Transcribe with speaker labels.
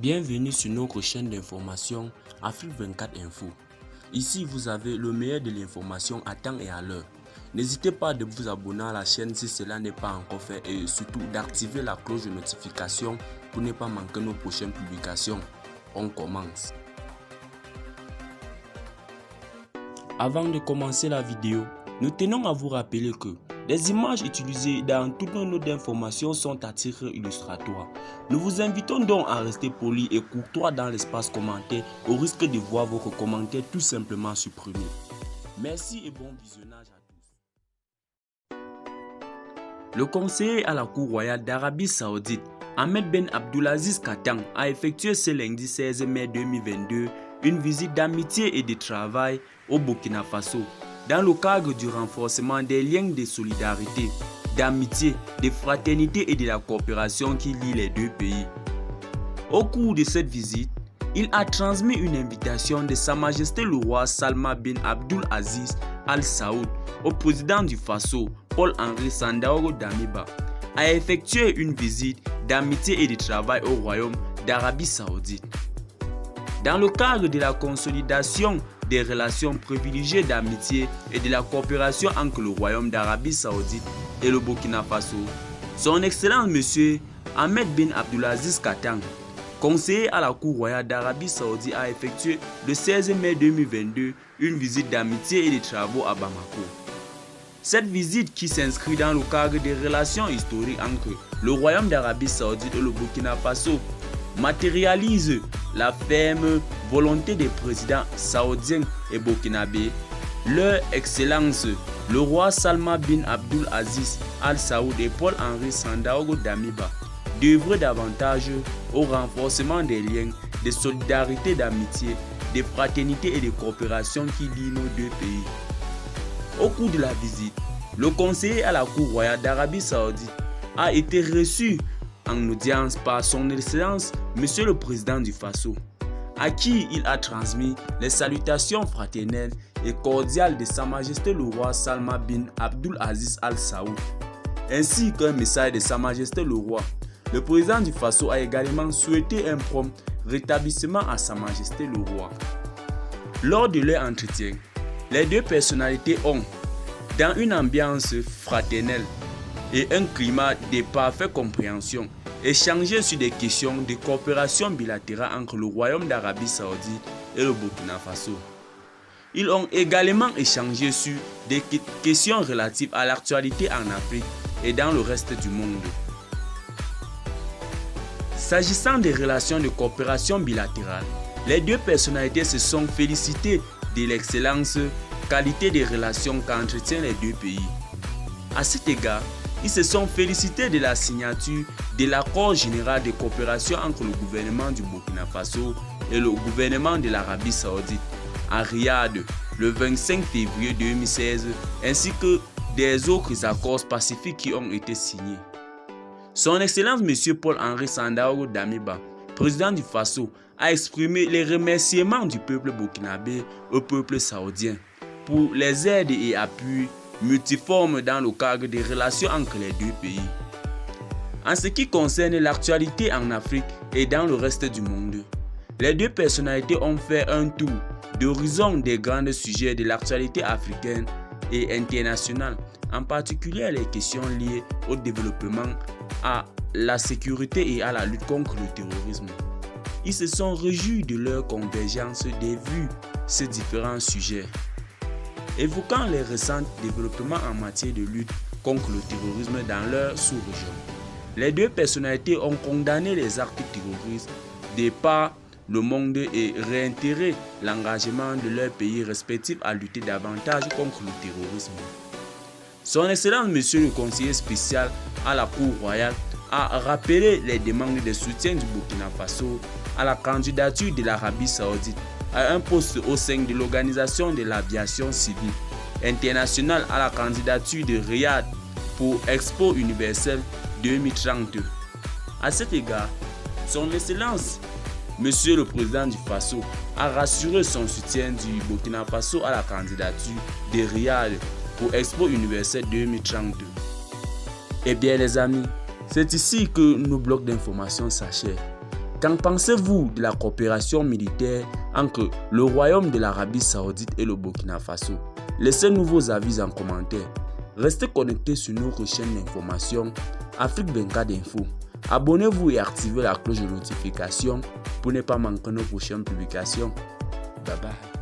Speaker 1: Bienvenue sur notre chaîne d'information Afrique 24 Info. Ici, vous avez le meilleur de l'information à temps et à l'heure. N'hésitez pas de vous abonner à la chaîne si cela n'est pas encore fait et surtout d'activer la cloche de notification pour ne pas manquer nos prochaines publications. On commence. Avant de commencer la vidéo, nous tenons à vous rappeler que les images utilisées dans toutes nos notes d'information sont à titre illustratoire. Nous vous invitons donc à rester poli et courtois dans l'espace commentaire au risque de voir votre commentaire tout simplement supprimé. Merci et bon visionnage à tous. Le conseiller à la Cour royale d'Arabie Saoudite, Ahmed Ben Abdulaziz Katan, a effectué ce lundi 16 mai 2022 une visite d'amitié et de travail au Burkina Faso, dans le cadre du renforcement des liens de solidarité, d'amitié, de fraternité et de la coopération qui lient les deux pays. Au cours de cette visite, il a transmis une invitation de Sa Majesté le roi Salman bin Abdul Aziz Al Saoud au président du Faso, Paul-Henri Sandaogo Damiba, à effectuer une visite d'amitié et de travail au royaume d'Arabie Saoudite. Dans le cadre de la consolidation des relations privilégiées d'amitié et de la coopération entre le royaume d'Arabie Saoudite et le Burkina Faso, son Excellence M. Ahmed Ben Abdulaziz Katan, conseiller à la Cour royale d'Arabie Saoudite, a effectué le 16 mai 2022 une visite d'amitié et de travaux à Bamako. Cette visite, qui s'inscrit dans le cadre des relations historiques entre le royaume d'Arabie Saoudite et le Burkina Faso, matérialise la ferme volonté des présidents saoudiens et burkinabés, leur Excellence le roi Salman bin Abdul Aziz Al Saoud et Paul-Henri Sandaogo Damiba, d'œuvrer davantage au renforcement des liens de solidarité, d'amitié, de fraternité et de coopération qui lient nos deux pays. Au cours de la visite, le conseiller à la Cour royale d'Arabie Saoudite a été reçu en audience par son Excellence Monsieur le Président du Faso, à qui il a transmis les salutations fraternelles et cordiales de Sa Majesté le roi Salman bin Abdul Aziz Al Saoud, ainsi qu'un message de Sa Majesté le roi. Le président du Faso a également souhaité un prompt rétablissement à Sa Majesté le roi. Lors de leur entretien, les deux personnalités ont, dans une ambiance fraternelle et un climat de parfaite compréhension, échangé sur des questions de coopération bilatérale entre le royaume d'Arabie Saoudite et le Burkina Faso. Ils ont également échangé sur des questions relatives à l'actualité en Afrique et dans le reste du monde. S'agissant des relations de coopération bilatérale, les deux personnalités se sont félicitées de l'excellente qualité des relations qu'entretiennent les deux pays. À cet égard, ils se sont félicités de la signature de l'accord général de coopération entre le gouvernement du Burkina Faso et le gouvernement de l'Arabie Saoudite à Riyad le 25 février 2016, ainsi que des autres accords pacifiques qui ont été signés. Son Excellence M. Paul-Henri Sandaogo Damiba, président du Faso, a exprimé les remerciements du peuple burkinabé au peuple saoudien pour les aides et appuis multiformes dans le cadre des relations entre les deux pays. En ce qui concerne l'actualité en Afrique et dans le reste du monde, les deux personnalités ont fait un tour d'horizon des grands sujets de l'actualité africaine et internationale, en particulier les questions liées au développement, à la sécurité et à la lutte contre le terrorisme. Ils se sont réjouis de leur convergence des vues sur ces différents sujets. Évoquant les récents développements en matière de lutte contre le terrorisme dans leur sous-région, les deux personnalités ont condamné les actes terroristes de par le monde et réitéré l'engagement de leurs pays respectifs à lutter davantage contre le terrorisme. Son Excellence Monsieur le conseiller spécial à la Cour royale a rappelé les demandes de soutien du Burkina Faso à la candidature de l'Arabie Saoudite à un poste au sein de l'Organisation de l'aviation civile internationale, à la candidature de Riyad pour Expo universelle 2032. À cet égard, son Excellence Monsieur le Président du Faso a rassuré son soutien du Burkina Faso à la candidature de Riyad pour Expo universelle 2032. Eh bien les amis, c'est ici que nos blocs d'informations s'achèvent. Qu'en pensez-vous de la coopération militaire entre le Royaume de l'Arabie Saoudite et le Burkina Faso? Laissez-nous vos avis en commentaire. Restez connectés sur notre chaîne d'information Afrique 24 Info. Abonnez-vous et activez la cloche de notification pour ne pas manquer nos prochaines publications. Bye bye.